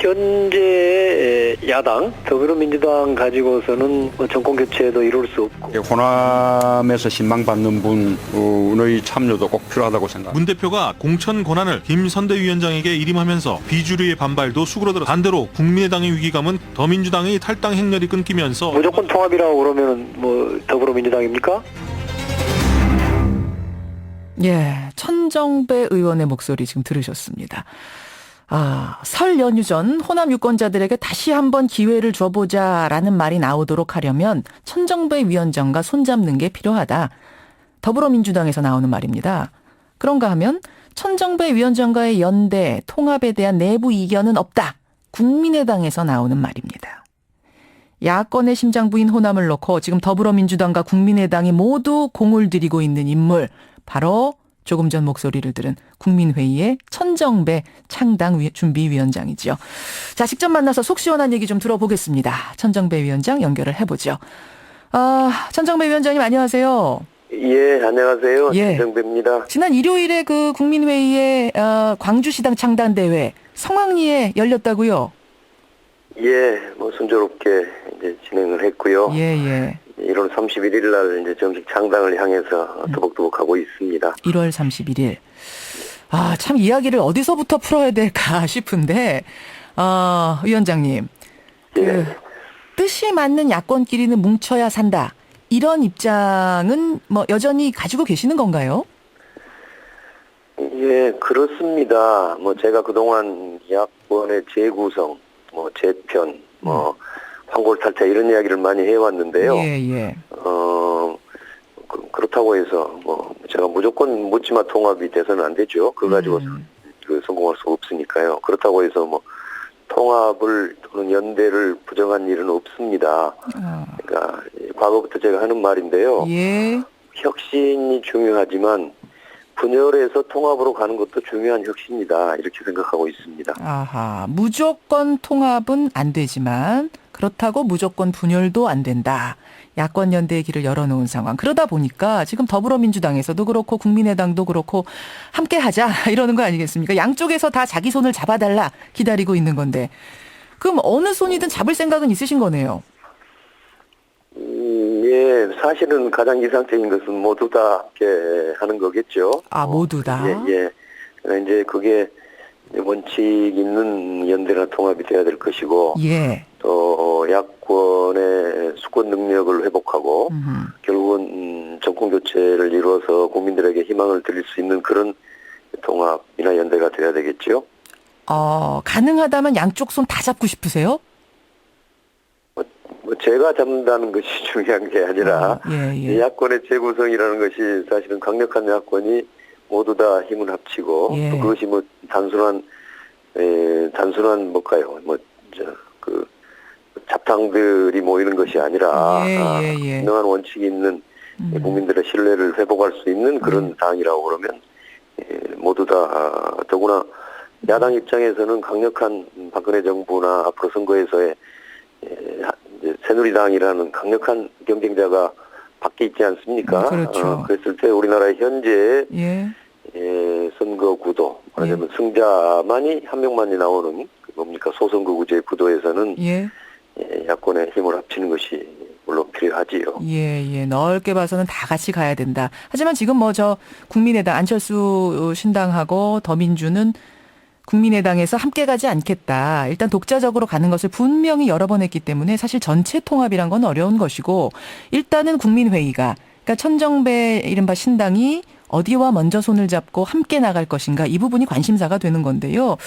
현재 야당 더불어민주당 가지고서는 정권 교체도 이룰 수 없고 호남에서 신망받는 분의 참여도 꼭 필요하다고 생각합니다. 문 대표가 공천 권한을 김 선대위원장에게 일임하면서 비주류의 반발도 수그러들어 반대로 국민의당의 위기감은 더민주당의 탈당 행렬이 끊기면서 무조건 통합이라고 그러면 뭐 더불어민주당입니까? 예, 천정배 의원의 목소리 지금 들으셨습니다. 설 연휴 전 호남 유권자들에게 다시 한번 기회를 줘보자라는 말이 나오도록 하려면 천정배 위원장과 손잡는 게 필요하다. 더불어민주당에서 나오는 말입니다. 그런가 하면 천정배 위원장과의 연대, 통합에 대한 내부 이견은 없다. 국민의당에서 나오는 말입니다. 야권의 심장부인 호남을 놓고 지금 더불어민주당과 국민의당이 모두 공을 들이고 있는 인물, 바로 조금 전 목소리를 들은 국민회의의 천정배 창당준비위원장이죠. 자, 직접 만나서 속 시원한 얘기 좀 들어보겠습니다. 천정배 위원장 연결을 해보죠. 천정배 위원장님 안녕하세요. 예, 안녕하세요. 예. 천정배입니다. 지난 일요일에 그 국민회의의 광주시당 창당대회 성황리에 열렸다고요? 예, 뭐 순조롭게 이제 진행을 했고요. 예. 1월 31일 날 이제 정식 창당을 향해서 두벅두벅 하고 있습니다. 1월 31일. 참 이야기를 어디서부터 풀어야 될까 싶은데, 위원장님. 예. 뜻이 맞는 야권끼리는 뭉쳐야 산다. 이런 입장은 뭐 여전히 가지고 계시는 건가요? 예, 그렇습니다. 뭐 제가 그동안 야권의 재구성, 뭐 재편, 황골탈퇴 이런 이야기를 많이 해왔는데요. 예. 그렇다고 해서 뭐 제가 무조건 묻지마 통합이 돼서는 안 되죠. 그거 가지고 성공할 수 없으니까요. 그렇다고 해서 뭐 통합을 또는 연대를 부정한 일은 없습니다. 그러니까 과거부터 제가 하는 말인데요. 예. 혁신이 중요하지만 분열해서 통합으로 가는 것도 중요한 혁신이다. 이렇게 생각하고 있습니다. 아하, 무조건 통합은 안 되지만 그렇다고 무조건 분열도 안 된다. 야권 연대의 길을 열어놓은 상황. 그러다 보니까 지금 더불어민주당에서도 그렇고 국민의당도 그렇고 함께 하자 이러는 거 아니겠습니까? 양쪽에서 다 자기 손을 잡아달라 기다리고 있는 건데. 그럼 어느 손이든 잡을 생각은 있으신 거네요. 예, 사실은 가장 이상적인 것은 모두 다 함께 하는 거겠죠. 모두 다? 예. 그러니까 이제 그게 원칙 있는 연대나 통합이 돼야 될 것이고, 예. 또 야권의 수권 능력을 회복하고, 결국은 정권 교체를 이루어서 국민들에게 희망을 드릴 수 있는 그런 통합이나 연대가 돼야 되겠죠. 가능하다면 양쪽 손 다 잡고 싶으세요? 뭐 제가 잡는다는 것이 중요한 게 아니라 예. 야권의 재구성이라는 것이 사실은 강력한 야권이 모두 다 힘을 합치고 예. 또 그것이 뭐 단순한 뭘까요? 잡탕들이 모이는 것이 아니라 예. 분명한 원칙이 있는 국민들의 신뢰를 회복할 수 있는 그런 사항이라고 그러면 모두 다 더구나 야당 입장에서는 강력한 박근혜 정부나 앞으로 선거에서의 새누리당이라는 강력한 경쟁자가 밖에 있지 않습니까? 그렇죠. 그랬을 때 우리나라의 현재 선거 구도, 말하자면 승자만이 한 명만이 나오는 뭡니까 소선거구제 구도에서는 야권의 힘을 합치는 것이 물론 필요하지요. 예. 넓게 봐서는 다 같이 가야 된다. 하지만 지금 국민의당 안철수 신당하고 더민주는 국민의당에서 함께 가지 않겠다. 일단 독자적으로 가는 것을 분명히 여러 번 했기 때문에 사실 전체 통합이란 건 어려운 것이고 일단은 국민회의가 그러니까 천정배 이른바 신당이 어디와 먼저 손을 잡고 함께 나갈 것인가 이 부분이 관심사가 되는 건데요.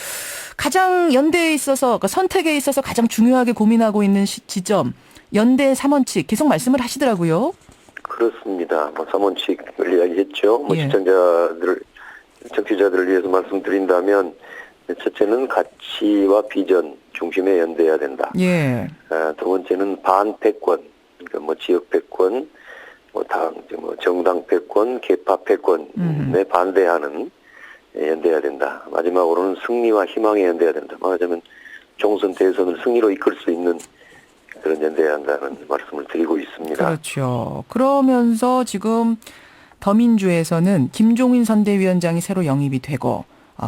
가장 연대에 있어서 그러니까 선택에 있어서 가장 중요하게 고민하고 있는 지점 연대 3원칙 계속 말씀을 하시더라고요. 그렇습니다. 3원칙을 이야기했죠. 정치자들을 위해서 말씀드린다면 첫째는 가치와 비전 중심에 연대해야 된다. 예. 두 번째는 반패권, 그러니까 지역 패권, 정당 패권, 계파 패권에 반대하는 연대해야 된다. 마지막으로는 승리와 희망에 연대해야 된다. 말하자면 총선 대선을 승리로 이끌 수 있는 그런 연대해야 한다는 말씀을 드리고 있습니다. 그렇죠. 그러면서 지금 더민주에서는 김종인 선대위원장이 새로 영입이 되고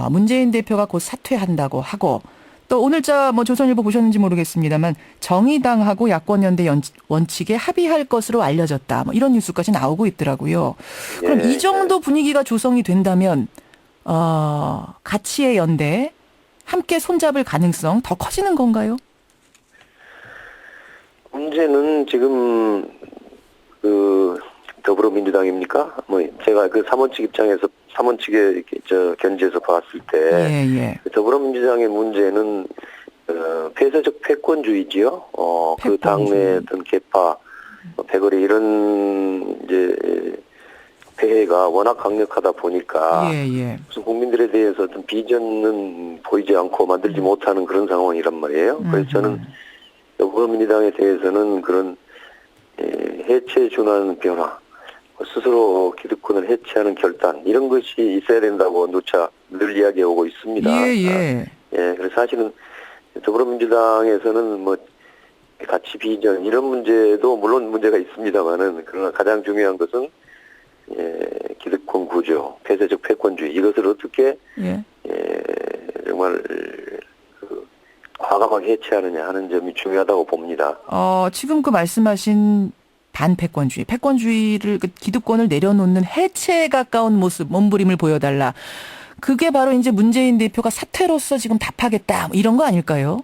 문재인 대표가 곧 사퇴한다고 하고 또 오늘자 뭐 조선일보 보셨는지 모르겠습니다만 정의당하고 야권연대 원칙에 합의할 것으로 알려졌다. 뭐 이런 뉴스까지 나오고 있더라고요. 그럼 이 정도 분위기가 조성이 된다면 가치의 연대 함께 손잡을 가능성 더 커지는 건가요? 문제는 지금 더불어민주당입니까? 뭐 제가 그 사원 측 입장에서 사원 측에 이렇게 견지해서 봤을 때 예. 더불어민주당의 문제는 폐쇄적 패권주의지요. 그 당내 어떤 개파, 패거리 이런 이제 폐해가 워낙 강력하다 보니까 무슨 국민들에 대해서 어떤 비전은 보이지 않고 만들지 못하는 그런 상황이란 말이에요. 그래서 저는 더불어민주당에 대해서는 그런 해체에 준하는 변화, 스스로 기득권을 해체하는 결단 이런 것이 있어야 된다고 누차 늘 이야기하고 있습니다. 그래서 사실은 더불어민주당에서는 뭐 가치 비전 이런 문제도 물론 문제가 있습니다만은 그러나 가장 중요한 것은 기득권 구조, 폐쇄적 패권주의 이것을 어떻게 정말 과감하게 해체하느냐 하는 점이 중요하다고 봅니다. 지금 그 말씀하신 반패권주의, 패권주의를 기득권을 내려놓는 해체에 가까운 모습, 몸부림을 보여달라. 그게 바로 이제 문재인 대표가 사퇴로서 지금 답하겠다 뭐 이런 거 아닐까요?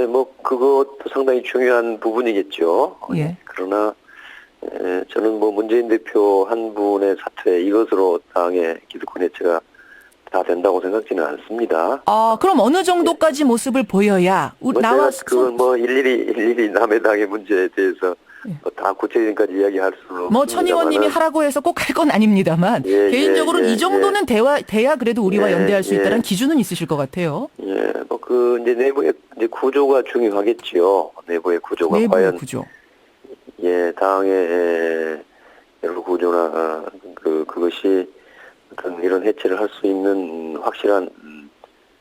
뭐 그것도 상당히 중요한 부분이겠죠. 그러나 저는 뭐 문재인 대표 한 분의 사퇴 이것으로 당의 기득권 해체가 다 된다고 생각지는 않습니다. 그럼 어느 정도까지 모습을 보여야 나와서 그건 뭐 일일이 남의 당의 문제에 대해서 다 구체적인까지 이야기할 수는 없습니다만. 천 의원님이 하라고 해서 꼭 할 건 아닙니다만 개인적으로는 이 정도는 돼야 그래도 우리와 연대할 수 있다는 기준은 있으실 것 같아요. 뭐 그 이제 내부의 이제 구조가 중요하겠지요. 내부의 구조가 과연 구조. 당의 여러 구조나 그것이 어떤 이런 해체를 할 수 있는 확실한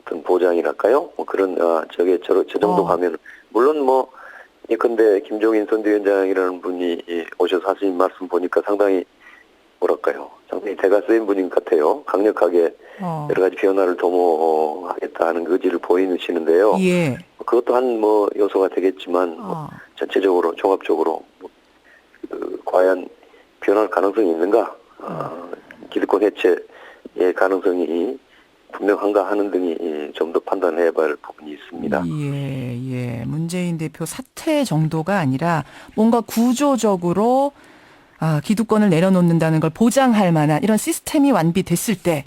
어떤 보장이랄까요? 뭐 그런 저 정도 가면 물론 뭐 예컨대 김종인 선대위원장이라는 분이 오셔서 하신 말씀 보니까 상당히 뭐랄까요? 상당히 대가 쓰인 분인 것 같아요. 강력하게 여러 가지 변화를 도모하겠다 하는 의지를 보이시는데요. 그것도 한 뭐 요소가 되겠지만 전체적으로 종합적으로 과연 변할 가능성이 있는가? 기득권 해체의 가능성이 분명한가 하는 등이 좀 더 판단해봐야 할 부분이 있습니다. 문재인 대표 사퇴 정도가 아니라 뭔가 구조적으로 기득권을 내려놓는다는 걸 보장할 만한 이런 시스템이 완비됐을 때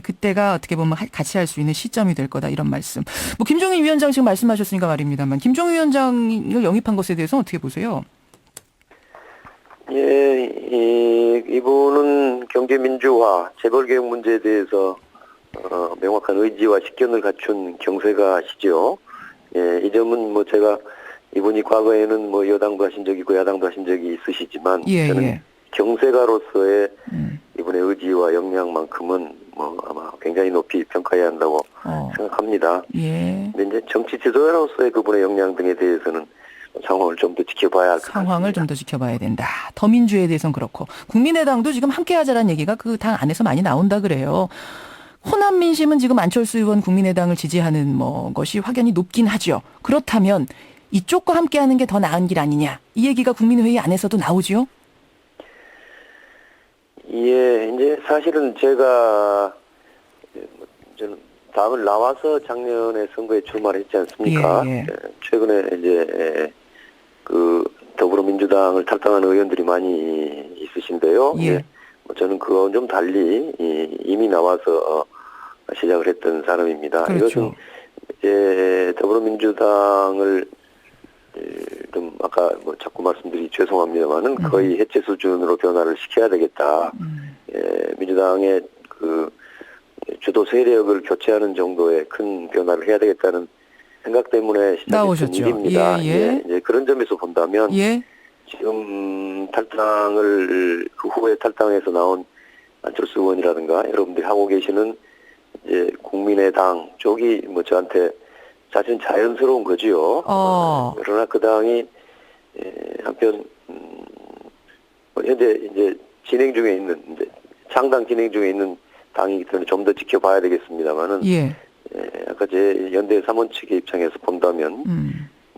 그때가 어떻게 보면 같이 할 수 있는 시점이 될 거다 이런 말씀. 뭐 김종인 위원장 지금 말씀하셨으니까 말입니다만 김종인 위원장을 영입한 것에 대해서 어떻게 보세요? 이분은 경제민주화, 재벌개혁 문제에 대해서 명확한 의지와 식견을 갖춘 경세가시죠. 이 점은 뭐 제가 이분이 과거에는 뭐 여당도 하신 적이 있고 야당도 하신 적이 있으시지만 저는 경세가로서의 이분의 의지와 역량만큼은 뭐 아마 굉장히 높이 평가해야 한다고 생각합니다. 근데 이제 정치 지도자로서의 그분의 역량 등에 대해서는 상황을 좀 더 지켜봐야 할 것 같습니다. 상황을 좀 더 지켜봐야 된다. 더민주에 대해서는 그렇고 국민의당도 지금 함께하자라는 얘기가 그 당 안에서 많이 나온다 그래요. 호남 민심은 지금 안철수 의원 국민의당을 지지하는 것이 확연히 높긴 하죠. 그렇다면 이쪽과 함께하는 게 더 나은 길 아니냐 이 얘기가 국민회의 안에서도 나오죠. 이제 사실은 제가 당을 나와서 작년에 선거에 출마를 했지 않습니까? 최근에 이제 더불어민주당을 탈당한 의원들이 많이 있으신데요. 저는 그건 좀 달리 이미 나와서 시작을 했던 사람입니다. 이것은 이제 더불어민주당을 좀 아까 자꾸 말씀드리 죄송합니다만은 거의 해체 수준으로 변화를 시켜야 되겠다. 민주당의 주도 세력을 교체하는 정도의 큰 변화를 해야 되겠다는 생각 때문에 시작했던 일입니다. 이제 그런 점에서 본다면 지금 탈당을 그 후에 탈당해서 나온 안철수 의원이라든가 여러분들이 하고 계시는 이제 국민의당 쪽이 저한테 사실은 자연스러운 거지요. 그러나 그 당이 한편 현재 이제 진행 중에 있는 창당 진행 중에 있는 당이기 때문에 좀 더 지켜봐야 되겠습니다만은 아까 제 연대 삼원 측의 입장에서 본다면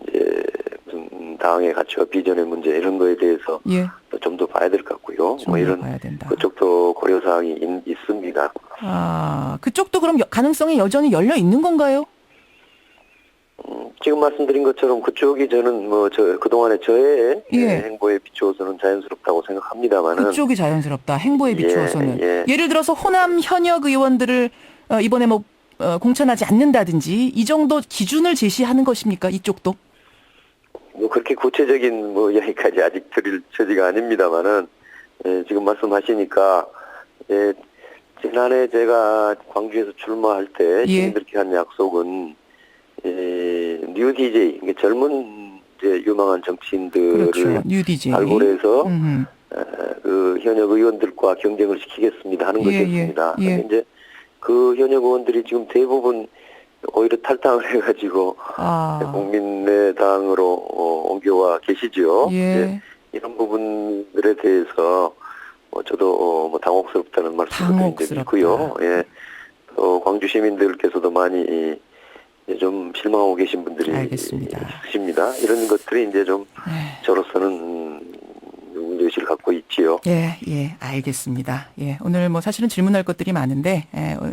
이제 무슨 당의 가치와 비전의 문제 이런 거에 대해서 예. 좀 더 봐야 될 것 같고요. 좀 뭐 더 이런 봐야 된다. 그쪽도 고려 사항이 있습니다. 아, 그쪽도 그럼 가능성이 여전히 열려 있는 건가요? 지금 말씀드린 것처럼 그쪽이 저는 그동안의 저의 예. 행보에 비추어서는 자연스럽다고 생각합니다만은 그쪽이 자연스럽다. 행보에 비추어서는. 예. 예를 들어서 호남 현역 의원들을 이번에 공천하지 않는다든지 이 정도 기준을 제시하는 것입니까? 이쪽도? 그렇게 구체적인 이야기까지 아직 드릴 처지가 아닙니다만은 지금 말씀하시니까 지난해 제가 광주에서 출마할 때 시민들께 한 약속은 뉴 DJ 젊은 유망한 정치인들을 그렇죠. 뉴 DJ. 발굴해서 그 현역 의원들과 경쟁을 시키겠습니다 하는 것이었습니다. 예. 근데 이제 그 현역 의원들이 지금 대부분 오히려 탈당을 해가지고 국민의당으로 옮겨와 계시죠. 예. 이런 부분들에 대해서 저도 당혹스럽다는 말씀을 드린 적이 있고요. 예. 또 광주 시민들께서도 많이 좀 실망하고 계신 분들이 있으십니다. 이런 것들이 이제 좀 저로서는 문제의식을 갖고 있지요. 예, 알겠습니다. 예, 오늘 사실은 질문할 것들이 많은데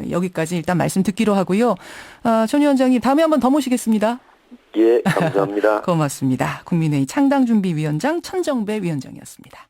여기까지 일단 말씀 듣기로 하고요. 전 위원장님 다음에 한번 더 모시겠습니다. 예, 감사합니다. 고맙습니다. 국민의힘 창당준비위원장 천정배 위원장이었습니다.